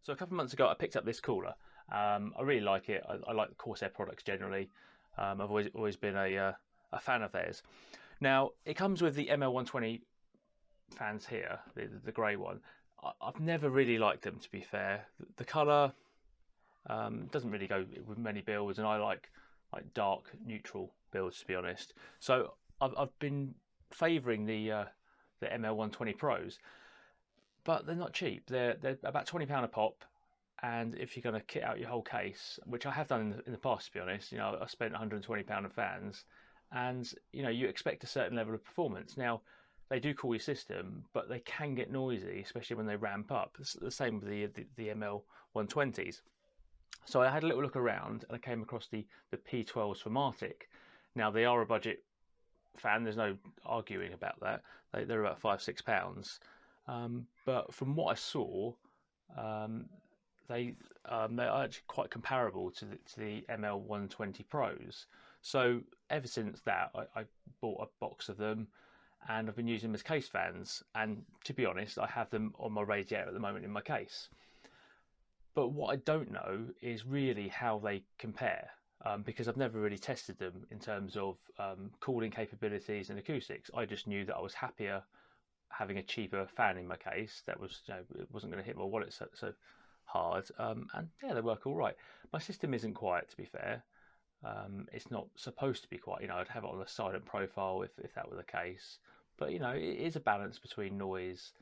So a couple of months ago, I picked up this cooler. I really like it. I like the Corsair products generally. I've always been a fan of theirs. Now it comes with the ML120 fans here, the grey one. I've never really liked them, to be fair. The colour doesn't really go with many builds, and I like dark neutral builds, to be honest. So I've been favouring the ML120 Pros, but they're not cheap. They're about £20 a pop, and if you're going to kit out your whole case, which I have done in the past, to be honest, I spent £120 on fans, and you expect a certain level of performance. Now they do cool your system, but they can get noisy, especially when they ramp up. It's the same with the ML120s. So I had a little look around, and I came across the P12s from Arctic. Now they are a budget fan. There's no arguing about that. They're about £5-6. But from what I saw, they're actually quite comparable to the ML120 Pros. So ever since that, I bought a box of them, and I've been using them as case fans. And to be honest, I have them on my radiator at the moment in my case. But what I don't know is really how they compare, because I've never really tested them in terms of cooling capabilities and acoustics. I just knew that I was happier having a cheaper fan in my case that was, it wasn't going to hit my wallet so hard. And yeah, they work all right. My system isn't quiet, to be fair. It's not supposed to be quiet. I'd have it on a silent profile if that were the case. But it is a balance between noise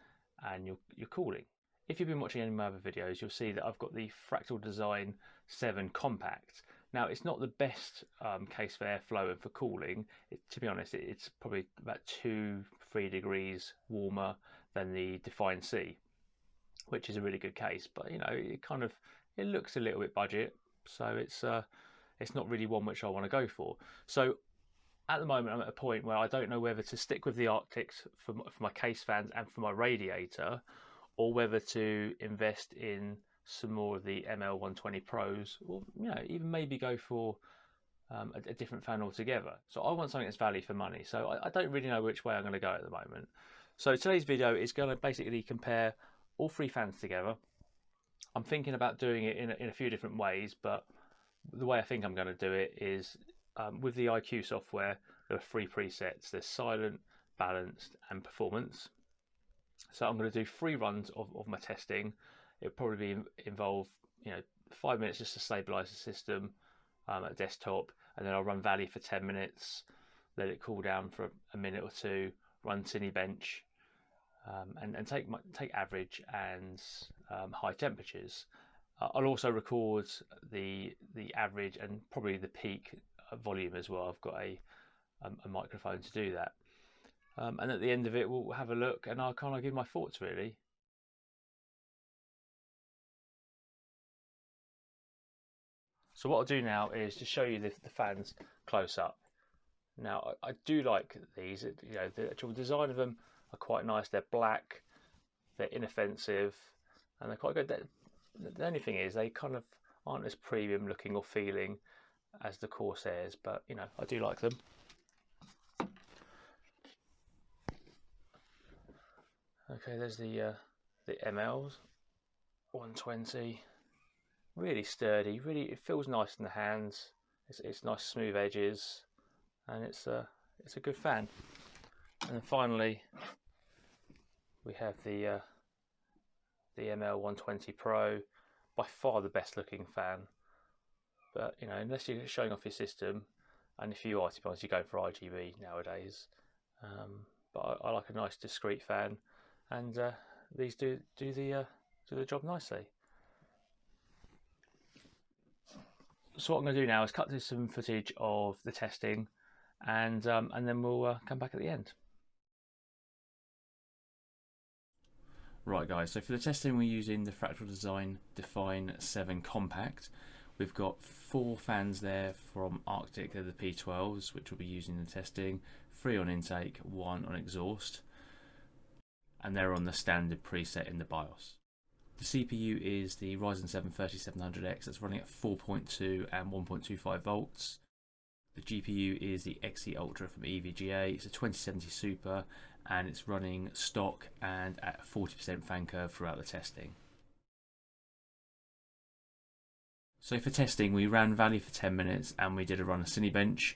and your cooling. If you've been watching any of my other videos, you'll see that I've got the Fractal Design 7 Compact. Now, it's not the best case for airflow and for cooling. To be honest, it's probably about 2-3 degrees warmer than the Define C, which is a really good case. But it looks a little bit budget, so it's not really one which I want to go for. So at the moment, I'm at a point where I don't know whether to stick with the Arctics for my case fans and for my radiator, or whether to invest in some more of the ML120 Pros, or even maybe go for a different fan altogether. So I want something that's value for money. So I don't really know which way I'm going to go at the moment. So today's video is going to basically compare all three fans together. I'm thinking about doing it in a few different ways, but the way I think I'm going to do it is with the IQ software. There are 3 presets. There's silent, balanced, and performance. So I'm going to do 3 runs of my testing. It'll probably involve 5 minutes just to stabilize the system at desktop, and then I'll run Valley for 10 minutes, let it cool down for a minute or two, run Cinebench, and take average and high temperatures. I'll also record the average and probably the peak volume as well. I've got a microphone to do that. And at the end of it, we'll have a look, and I'll kind of give my thoughts, really. So what I'll do now is to show you the fans close up. Now, I do like these. The actual design of them are quite nice. They're black, they're inoffensive, and they're quite good. The only thing is they kind of aren't as premium looking or feeling as the Corsairs, but I do like them. Okay, there's the MLs 120. Really sturdy. Really, it feels nice in the hands. It's nice smooth edges, and it's a good fan. And then finally, we have the ML120 Pro, by far the best looking fan. But unless you're showing off your system, and if you are, to be honest, you're going for RGB nowadays. But I like a nice discreet fan. And these do the job nicely. So what I'm going to do now is cut to some footage of the testing, and then we'll come back at the end. Right, guys. So for the testing, we're using the Fractal Design Define 7 Compact. We've got 4 fans there from Arctic. They're the P12s, which we'll be using in the testing. 3 on intake, 1 on exhaust. And they're on the standard preset in the BIOS. The CPU is the Ryzen 7 3700X. That's running at 4.2 and 1.25 volts. The GPU is the XE Ultra from EVGA. It's a 2070 Super, and it's running stock and at 40% fan curve throughout the testing. So for testing, we ran Valley for 10 minutes and we did a run of Cinebench.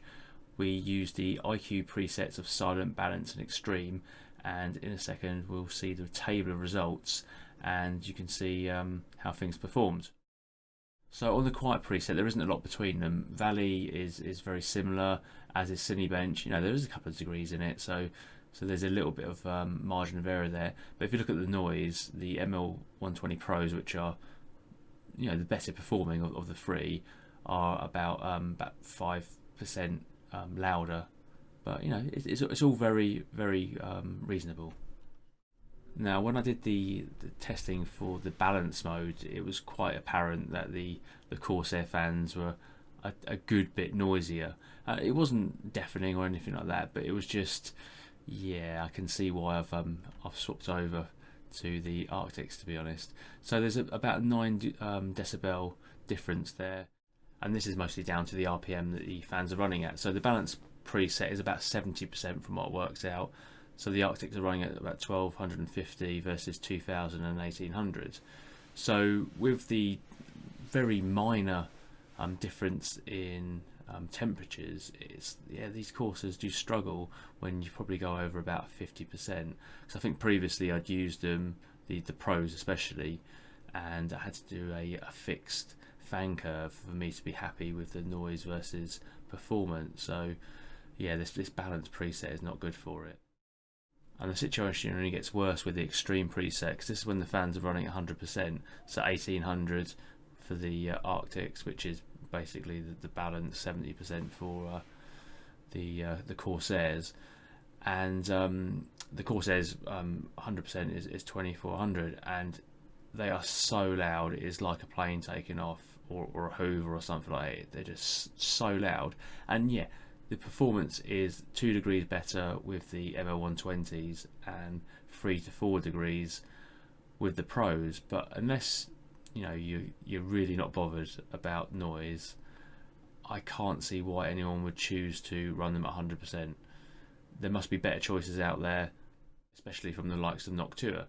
We used the IQ presets of Silent, Balance and Extreme, and in a second we'll see the table of results and you can see how things performed. So on the quiet preset, there isn't a lot between them. Valley is very similar, as is Cinebench. You know, there is a couple of degrees in it, so there's a little bit of margin of error there. But if you look at the noise, the ML120 Pros, which are, you know, the better performing of the three, are about 5% louder. But you know, it's all very reasonable. Now, when I did the testing for the balance mode, it was quite apparent that the Corsair fans were a good bit noisier. It wasn't deafening or anything like that, but it was just, yeah, I can see why I've swapped over to the Arctics, to be honest. So there's about 9 decibel difference there, and this is mostly down to the RPM that the fans are running at. So the balance preset is about 70% from what works out. So the Arctics are running at about 1250 versus 2000 and 1800. So with the very minor difference in temperatures, these Corsairs do struggle when you probably go over about 50%. So I think previously I'd used them, the Pros especially, and I had to do a fixed fan curve for me to be happy with the noise versus performance. So yeah, this balance preset is not good for it. And the situation only gets worse with the extreme preset, because this is when the fans are running at 100%, so 1800 for the Arctics, which is basically the balance, 70% for the Corsairs, and the Corsairs 100% is 2400, and they are so loud it is like a plane taking off, or a Hoover or something like it. They're just so loud, and yeah, the performance is 2 degrees better with the ML120s and 3 to 4 degrees with the Pros. But unless you know you're really not bothered about noise, I can't see why anyone would choose to run them at 100%. There must be better choices out there, especially from the likes of Noctua.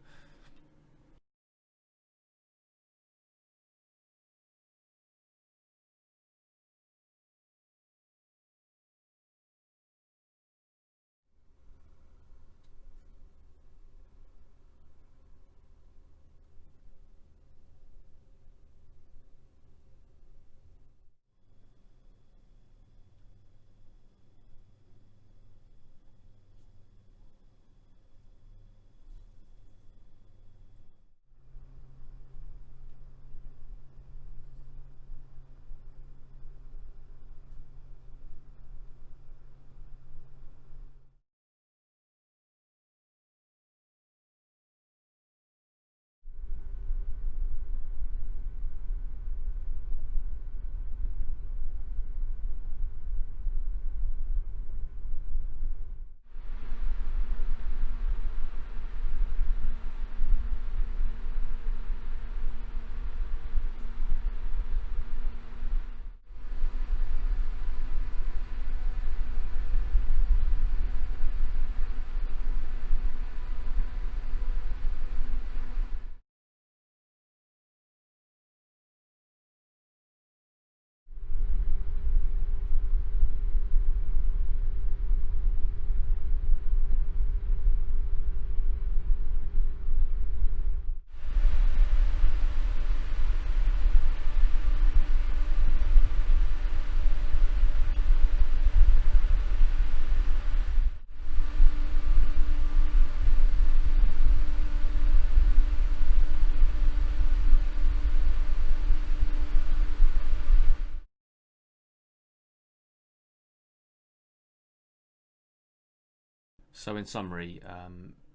So in summary,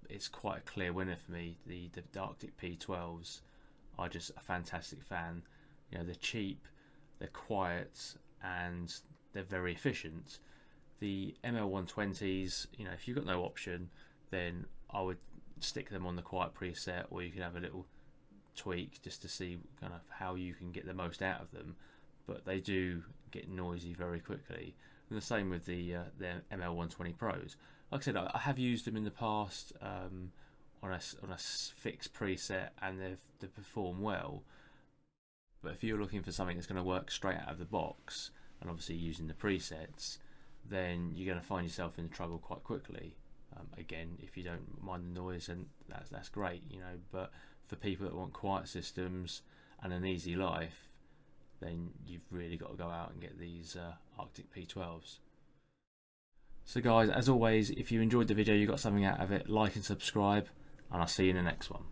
it's quite a clear winner for me. The Arctic P12s are just a fantastic fan. You know, they're cheap, they're quiet, and they're very efficient. The ML120s, you know, if you've got no option, then I would stick them on the quiet preset, or you can have a little tweak just to see kind of how you can get the most out of them. But they do get noisy very quickly. And the same with the ML120 Pros. Like I said, I have used them in the past on a fixed preset, and they perform well. But if you're looking for something that's going to work straight out of the box, and obviously using the presets, then you're going to find yourself in trouble quite quickly. Again, if you don't mind the noise, then that's great, you know. But for people that want quiet systems and an easy life, then you've really got to go out and get these Arctic P12s. So guys, as always, if you enjoyed the video, you got something out of it, like and subscribe, and I'll see you in the next one.